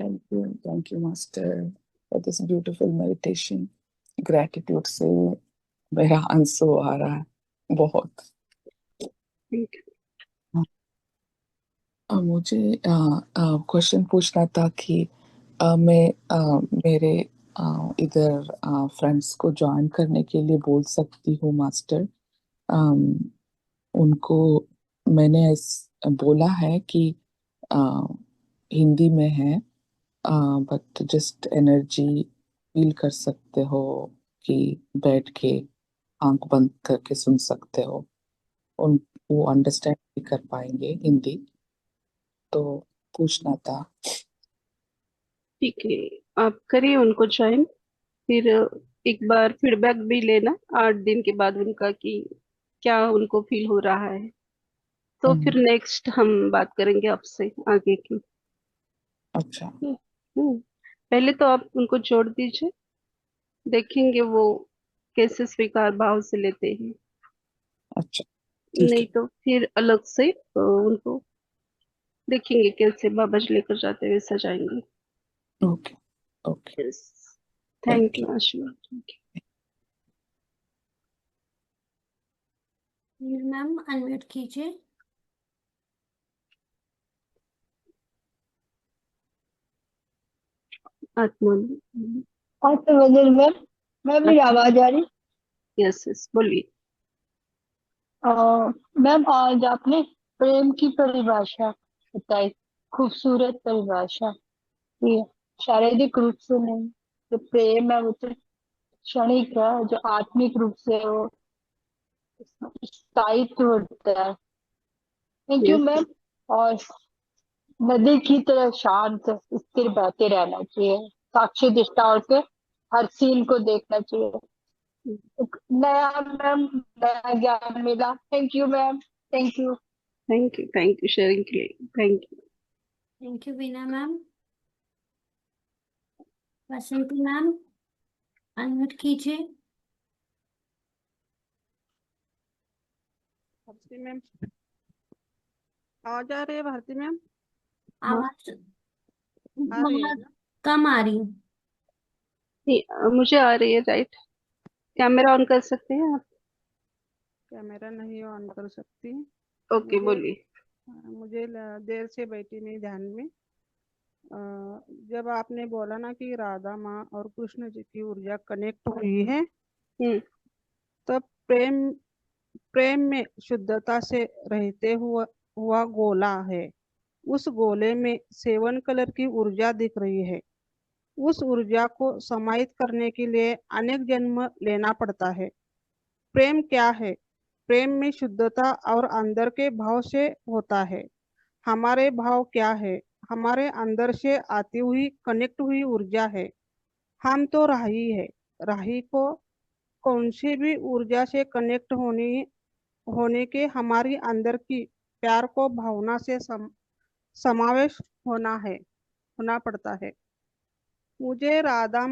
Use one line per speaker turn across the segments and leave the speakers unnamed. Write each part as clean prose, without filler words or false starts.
Thank you master for this beautiful meditation. Gratitude से मेरा आंसू आ रहा है बहुत। मुझे क्वेश्चन पूछना था कि मैं मेरे इधर फ्रेंड्स को ज्वाइन करने के लिए बोल सकती हूँ मास्टर। अम, उनको मैंने बोला है कि अ, हिंदी में है, बट जस्ट एनर्जी फील कर सकते हो कि बैठ के आंख बंद करके सुन सकते हो। उन वो अंडरस्टैंड भी कर पाएंगे हिंदी, तो पूछना था।
ठीक है, आप करिए उनको ज्वाइन। फिर एक बार फीडबैक भी लेना 8 दिन के बाद उनका, कि क्या उनको फील हो रहा है। तो फिर नेक्स्ट हम बात करेंगे आपसे आगे की।
अच्छा।
हम्म, पहले तो आप उनको जोड़ दीजिए, देखेंगे वो कैसे स्वीकार भाव से लेते हैं।
अच्छा, ठीक
नहीं
है।
तो फिर अलग से उनको देखेंगे कैसे बाबा जी लेकर जाते हैं, वैसा जाएंगे।
Okay. Okay.
Yes, thank
thank
you
you.
आशीर्वाद।
मैम अनम्यूट कीजिए।
आत्मा।
मैम, मेरी आवाज आ रही?
यस यस, बोलिए।
मैम, आज आपने प्रेम की परिभाषा बताई, खूबसूरत परिभाषा। ये शारीरिक रूप से नहीं, जो प्रेम है वो तो क्षणिक है, जो आत्मिक रूप से वो स्थायित्व होता है। Thank you
yes.
मैम। और नदी की तरह शांत स्थिर बहते रहना चाहिए, साक्षी दृष्टा होकर हर सीन को देखना चाहिए। एक नया मैम, नया ज्ञान मिला। Thank you ma'am, thank you.
Thank you sharing के लिए, thank you.
Thank you Veena ma'am. Basanti ma'am unmute कीजिए।
भारती मैम आवाज आ रही है? भारती मैम
आवाज
आ रही है ना?
कम आ रही।
नहीं, मुझे आ रही है, राइट। कैमरा ऑन कर सकते हैं आप?
कैमरा नहीं ऑन कर सकती।
ओके,
मुझे
बोलिए।
मुझे देर से बैठी नहीं ध्यान में। अ, जब आपने बोला ना कि राधा माँ और कृष्ण जी की ऊर्जा कनेक्ट हुई है,
हम्म।
तब प्रेम प्रेम में शुद्धता से रहते हुआ गोला है। उस गोले में 7 कलर की ऊर्जा दिख रही है। उस ऊर्जा को समाहित करने के लिए अनेक जन्म लेना पड़ता है। प्रेम क्या है? प्रेम में शुद्धता और अंदर के भाव से होता है। हमारे भाव क्या है? हमारे अंदर से आती हुई कनेक्ट हुई ऊर्जा है। हम तो राही है। राही को कौन सी भी ऊर्जा से कनेक्ट होने के हमारी अंदर की प्यार को भावना से समावेश होना पड़ता है। मुझे राधा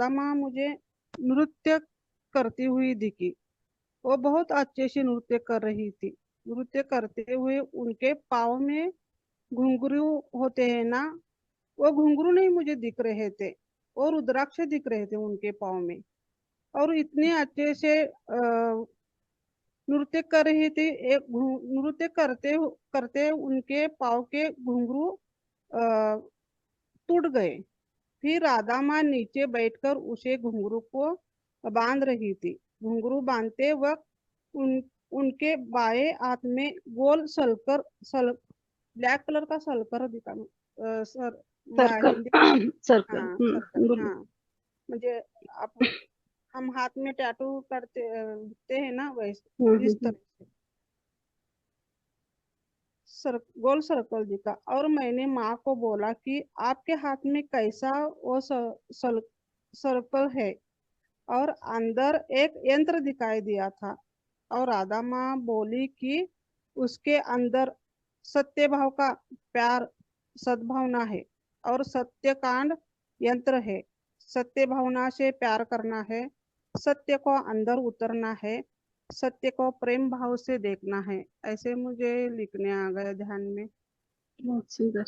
माँ मुझे नृत्य करती हुई दिखी। वो बहुत अच्छे से नृत्य कर रही थी। नृत्य करते हुए उनके पाँव में घुंघरू होते हैं ना, वो घुंघरू नहीं मुझे दिख रहे थे, और रुद्राक्ष दिख रहे थे उनके पाँव में। और इतने अच्छे से नृत्य कर रही थी। नृत्य करते करते उनके पाँव के घुंघरू टूट गए। फिर राधा माँ नीचे बैठकर उसे घुंघरू को बांध रही थी। घुंघरू बांधते वक्त उनके बाएं हाथ में गोल ब्लैक कलर का सलकर दिखा। Sir
circle.
हिंदी।
सर्कल।
हाँ सर्कल,
बोलिए।
हाँ। मुझे आप हम हाथ में टैटू करते हैं ना, वैसे इस
हम्म।
तरह से गोल सर्कल दिखा। और मैंने माँ को बोला कि आपके हाथ में कैसा वो सर्कल है? और अंदर एक यंत्र दिखाई दिया था। और राधा माँ बोली कि उसके अंदर सत्य भाव का प्यार सद्भावना है, और सत्य कांड यंत्र है। सत्य भावना से प्यार करना है, सत्य को अंदर उतरना है, सत्य को प्रेम भाव से देखना है। ऐसे मुझे लिखने आ गया ध्यान में।
बहुत सुंदर।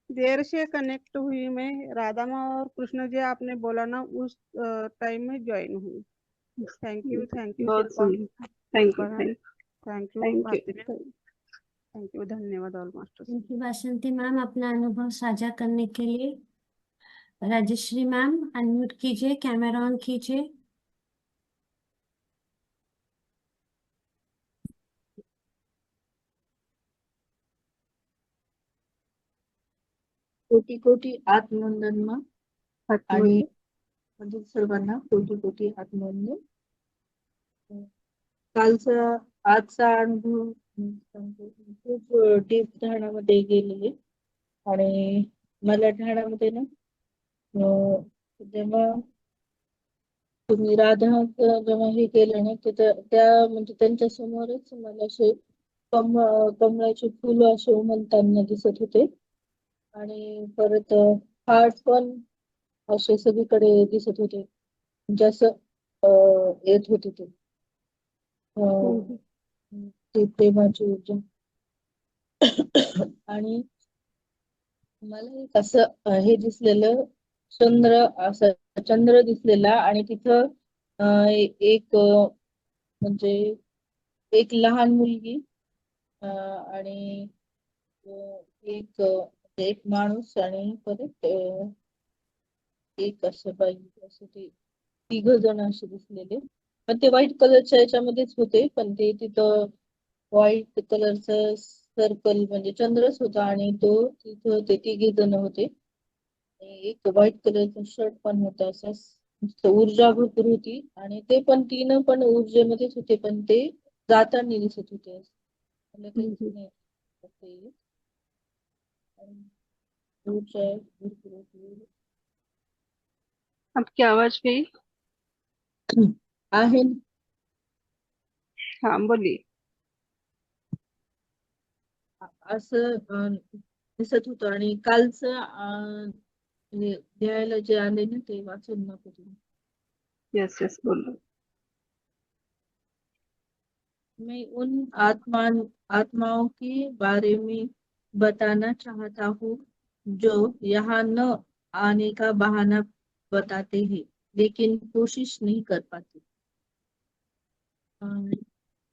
देर से कनेक्ट हुई मैं। राधा माँ और कृष्ण जी आपने बोला ना, उस टाइम में ज्वाइन हुई। थैंक यू
बहुत
शिल्पा।
सुंदर। Thank you,
Shilpa ma'am, thank you
thank
Bharati
you.
Ma'am, thank you, धन्यवाद all masters.
Thank you Basanti ma'am अपना अनुभव साझा करने के लिए। राजश्री मैम अनम्यूट कीजिए, कैमरा ऑन कीजिए।
कोटी कोटी आत्मवंदन मा आणि
आत्महत्या।
म्हणजे सर्वांना कोटी कोटी आत्मवंदन. कालचा आजचा अनुभव खूप डीप ध्यानामध्ये गेलेले. आणि मला ध्यानामध्ये ना जेव्हा तुम्ही राधा जेव्हा हे केलं ना, त्या म्हणजे त्यांच्या समोरच मला असे कमळाचे फुल असे उमलताना दिसत होते. आणि परत हार्ट पण असे सगळीकडे दिसत होते, म्हणजे असं येत होते ते
हम्म,
ते प्रेमाची ऊर्जा. आणि मला एक असं हे दिसलेलं, असं चंद्र दिसलेला. आणि तिथं एक म्हणजे एक लहान मुलगी आणि एक एक माणूस आणि परत एक असं बाई, असं ते तिघ जण असे दिसलेले. पण ते व्हाईट कलरच्या याच्यामध्येच होते, पण ते तिथं व्हाईट कलरचं सर्कल म्हणजे चंद्रच होता. आणि तो तिथं ते तिघे जण होते. आणि एक व्हाईट कलरचा शर्ट पण होता. असं नुसतं ऊर्जा भरपूर होती. आणि ते पण तीन पण ऊर्जेमध्येच होते, पण ते जाताना दिसत होते. मला काहीच नाही ते. आणि ऊर्जा भरपूर होती.
आपकी आवाज गई।
आहे
हाँ बोलिए।
असं दिसत होतं. आणि कालचं हे द्यायला जे आले ना, ते वाचून नको तुम्ही.
यस यस बोलो।
मैं उन आत्माओं के बारे में बताना चाहता हूँ जो यहाँ न आने का बहाना बताते हैं, लेकिन कोशिश नहीं कर पाते।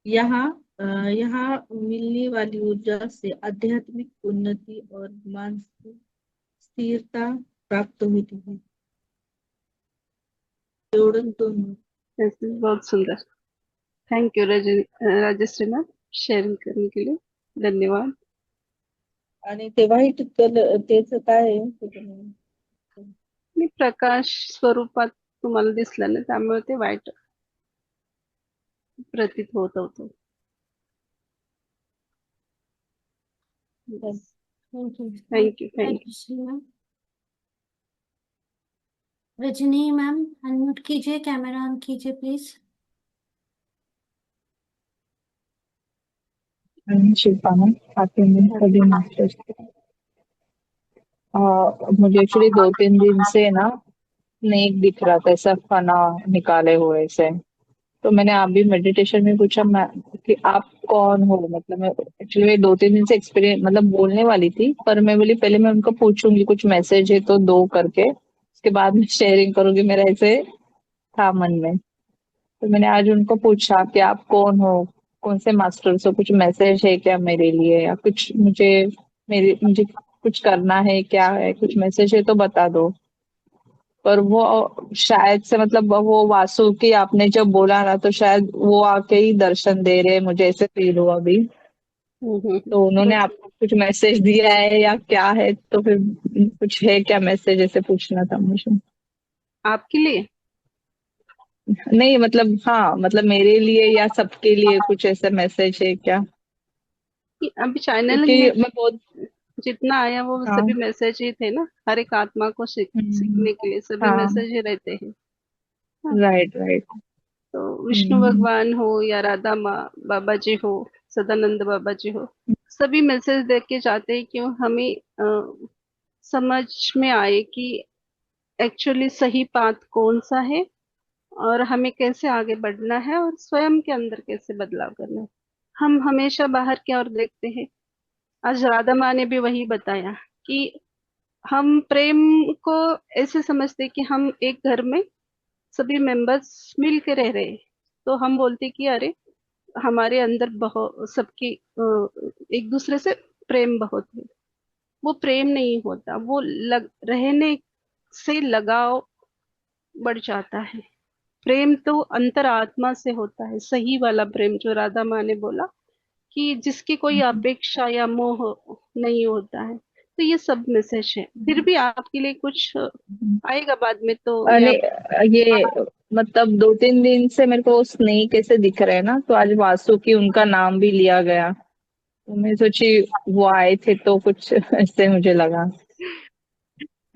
यहाँ यहाँ मिलने वाली ऊर्जा से आध्यात्मिक उन्नति और मानसिक स्थिरता प्राप्त होती है। एवढंच दोन.
यस बहुत सुंदर। Thank you Rajshree ma'am, sharing करने के लिए धन्यवाद।
आणि ते व्हाईट कलर त्याच काय आहे ते पण
मी प्रकाश स्वरूपात तुम्हाला दिसलं ना, त्यामुळे ते वाईट प्रतीत होत होतं.
Thank you
thank you.
Rajshree ma'am. Rajni ma'am unmute कीजिए, कैमरा ऑन कीजिए प्लीज।
शिल्पा मैम आते हैं सभी मास्टर्स। मुझे एक्चुअली 2-3 दिन से ना स्नेक दिख रहा था, ऐसा फना निकाले हुए से। तो मैंने आप भी मेडिटेशन में पूछा मैं कि आप कौन हो, मतलब मैं एक्चुअली 2-3 दिन से एक्सपीरियंस मतलब बोलने वाली थी, पर मैं बोली पहले मैं उनको पूछूंगी कुछ मैसेज है तो दो करके, उसके बाद में शेयरिंग करूंगी। मेरा ऐसे था मन में, तो मैंने आज उनको पूछा कि आप कौन हो, कौन से मास्टर्स हो, कुछ मैसेज है क्या मेरे लिए, या कुछ मुझे कुछ करना है, क्या है, कुछ मैसेज है तो बता दो। पर वो शायद से मतलब वो वासुकी आपने जब बोला ना, तो शायद वो आके ही दर्शन दे रहे हैं, मुझे ऐसे फील हुआ अभी। तो उन्होंने
बस
आपको कुछ मैसेज दिया है या क्या है, तो फिर कुछ है क्या मैसेज, ऐसे पूछना था मुझे।
आपके लिए
नहीं मतलब हाँ, मतलब मेरे लिए या सबके लिए कुछ ऐसा मैसेज है क्या,
कि अभी चैनल
क्योंकि
में
मैं बहुत
जितना आया वो
हाँ
सभी मैसेज ही थे ना, हर एक आत्मा को
हम्म,
सीखने के लिए सभी
हाँ
मैसेज ही रहते हैं। हाँ,
राइट राइट
तो विष्णु भगवान हो या राधा माँ बाबा जी हो, सदानंद बाबा जी हो, सभी मैसेज दे के जाते हैं कि हमें समझ में आए कि एक्चुअली सही पाथ कौन सा है और हमें कैसे आगे बढ़ना है और स्वयं के अंदर कैसे बदलाव करना है। हम हमेशा बाहर की ओर देखते हैं। आज राधा माँ ने भी वही बताया कि हम प्रेम को ऐसे समझते कि हम एक घर में सभी मेंबर्स मिल के रह रहे हैं, तो हम बोलते कि अरे हमारे अंदर बहुत सबकी एक दूसरे से प्रेम बहुत है। वो प्रेम नहीं होता, वो रहने से लगाव बढ़ जाता है। प्रेम तो अंतरात्मा से होता है, सही वाला प्रेम जो राधा माँ ने बोला कि जिसकी कोई अपेक्षा या मोह नहीं होता है। तो ये सब मैसेज है। फिर भी आपके लिए कुछ आएगा बाद में, तो ये
अरे
आप
ये मतलब 2-3 दिन से मेरे को स्नेक ऐसे दिख रहे हैं ना, तो आज वासुकी उनका नाम भी लिया गया, तो मैं सोची वो आए थे तो कुछ ऐसे मुझे लगा,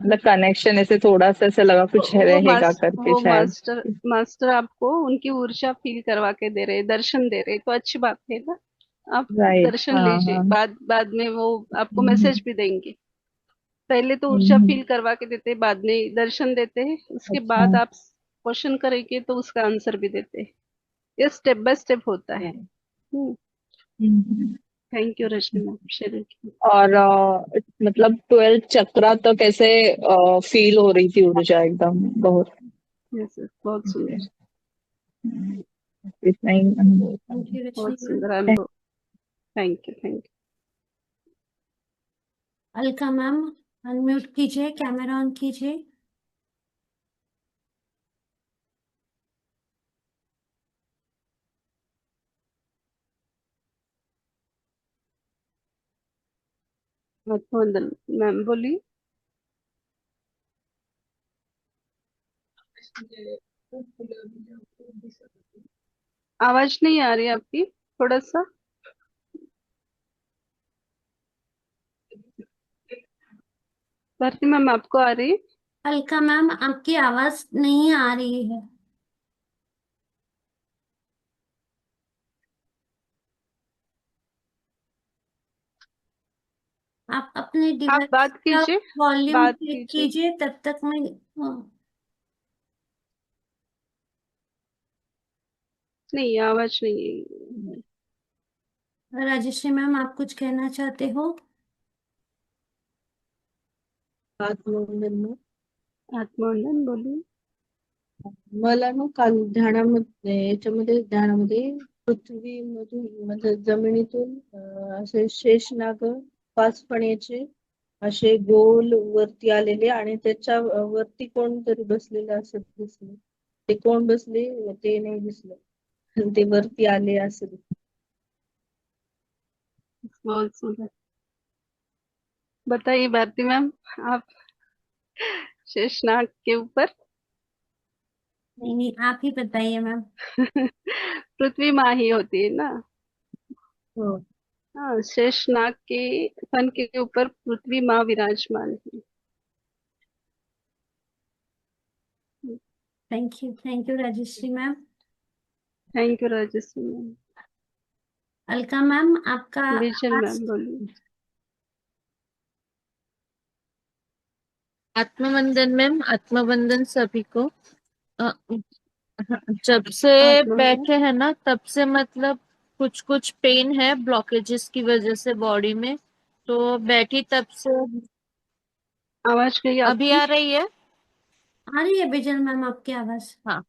मतलब कनेक्शन ऐसे थोड़ा सा ऐसे लगा कुछ रहेगा करके
वो
शायद।
मास्टर आपको उनकी ऊर्जा फील करवा के दे रहे, दर्शन दे रहे, तो अच्छी बात है ना। आप
राइट,
दर्शन
हाँ
लीजिए,
हाँ।
बाद में वो आपको
हम्म,
मैसेज भी देंगे। पहले तो ऊर्जा
हम्म,
फील करवा के देते हैं, बाद में दर्शन देते हैं, उसके
अच्छा।
बाद आप क्वेश्चन करेंगे तो उसका आंसर भी देते हैं। ये स्टेप बाय स्टेप होता है।
Hmm.
Thank you Rashmi ma'am sharing की।
और मतलब 12 चक्रा तो कैसे फील हो रही थी ऊर्जा एकदम बहुत।
यस बहुत सुंदर,
इतना ही अनुभव था।
थैंक यू रजनी
बहुत
मैम।
सुंदर अनुभव। Thank you.
Alka ma'am unmute कीजिए, कैमरा ऑन कीजिए।
वंदन मैम बोलिए। आवाज नहीं आ रही आपकी, थोड़ा सा। भारती मैम आपको आ रही है?
अलका मैम आपकी आवाज नहीं आ रही है। आप अपने
आप
डिवाइस
बात
का
कीजिए,
वॉल्यूम
बात
चेक
कीजिए।
कीजिए, तब तक मैं
नहीं, आवाज नहीं है।
राजश्री मैम आप कुछ कहना चाहते हो?
आत्मवंदन
आत्मवंदन बोलिए।
मला ना काल ध्यानामध्ये पृथ्वीमधून म्हणजे जमिनीतून असे शेषनाग 5 फण्याचे असे गोल वरती आलेले आणि त्याच्या वरती कोणतरी बसलेलं असं दिसलं. ते कोण बसले ते नाही दिसलं, पण ते वरती आले असं दिसलं.
बहुत सुंदर। बताइए भारती मैम, आप शेषनाग के ऊपर।
नहीं नहीं, आप ही बताइए मैम।
पृथ्वी माँ ही होती है ना।
हो.
हाँ, शेषनाग के फन के ऊपर पृथ्वी माँ विराजमान है।
Thank you Rajshree ma'am.
Thank you Rajshree ma'am.
Alka ma'am आपका
विजल
आवाज
मैम बोलिए।
आत्मवंदन मैम, आत्मवंदन सभी को। अ, जब से
आत्मवंदन।
बैठे हैं ना तब से मतलब कुछ कुछ पेन है ब्लॉकेजेस की वजह से बॉडी में, तो बैठी तब से।
आवाज गई
अभी
आपकी?
आ रही है?
आ रही है बिजल मैम आपकी आवाज?
हाँ,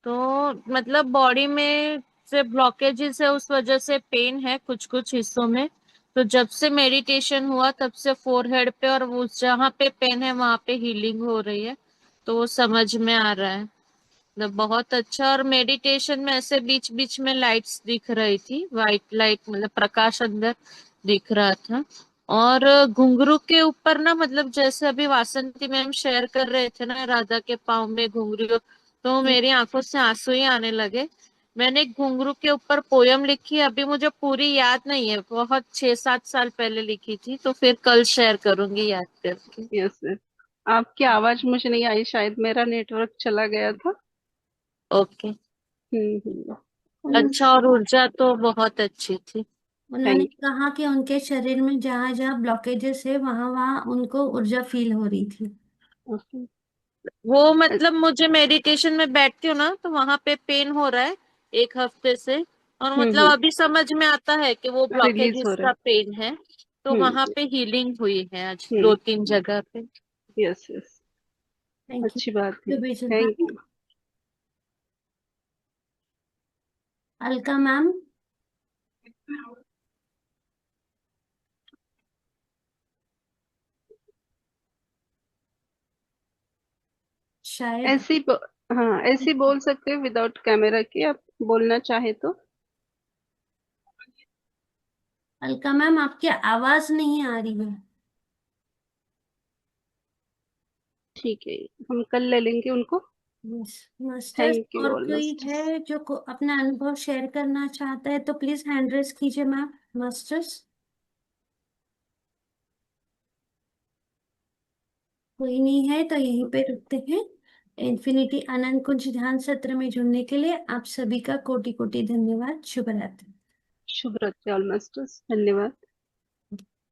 तो मतलब बॉडी में से ब्लॉकेजेस है, उस वजह से पेन है कुछ कुछ हिस्सों में। तो जब से मेडिटेशन हुआ तब से फोरहेड पे और वो जहाँ पे पेन है वहां पे हीलिंग हो रही है, तो वो समझ में आ रहा है। मतलब बहुत अच्छा। और मेडिटेशन में ऐसे बीच बीच में लाइट्स दिख रही थी, वाइट लाइट, मतलब प्रकाश अंदर दिख रहा था। और घुंघरू के ऊपर ना, मतलब जैसे अभी वासंती मैम शेयर कर रहे थे ना राधा के पाँव में घुंघरू, तो मेरी आंखों से आंसू ही आने लगे। मैंने घुंघरू के ऊपर पोयम लिखी है, अभी मुझे पूरी याद नहीं है, बहुत 6-7 साल पहले लिखी थी, तो फिर कल शेयर करूंगी याद करके।
Yes sir. आपकी आवाज मुझे नहीं आई, शायद मेरा नेटवर्क चला गया था।
ओके।
हम्म।
उन्होंने
अच्छा, और ऊर्जा तो बहुत अच्छी थी।
उन्होंने
थैंक
कहा कि उनके शरीर में जहां जहां ब्लॉकेजेस है वहां वहां उनको ऊर्जा फील हो रही थी।
यू। ओके।
वो मतलब मुझे मेडिटेशन में बैठती हूँ ना तो वहां पे पेन हो रहा है 1 हफ्ते से, और मतलब
हम्म।
अभी समझ में आता है कि वो
रिलीज हो
ब्लॉकेजेस
रहा
का
है।
पेन है। तो वहां पे हीलिंग हुई है आज 2-3 जगह पे।
यस यस,
थैंक यू
अच्छी बात है,
बेजल
thank
ma'am.
You.
Alka ma'am, शायद
हाँ ऐसे बोल सकते हो विदाउट कैमरा के, आप बोलना चाहे तो।
अलका मैम आपकी आवाज नहीं आ रही है।
ठीक है, हम कल ले लेंगे उनको।
मास्टर्स,
थैंक यू
और
ऑल
कोई
मास्टर्स।
है जो अपना अनुभव शेयर करना चाहता है तो प्लीज हैंड रेज कीजिए मैम। मास्टर्स, कोई नहीं है तो यहीं पे रुकते हैं। इन्फिनिटी अनंत कुंज ध्यान सत्र में जुड़ने के लिए आप सभी का कोटि कोटि धन्यवाद। शुभ रात्रि।
शुभ रात्रि ऑल मास्टर्स, धन्यवाद।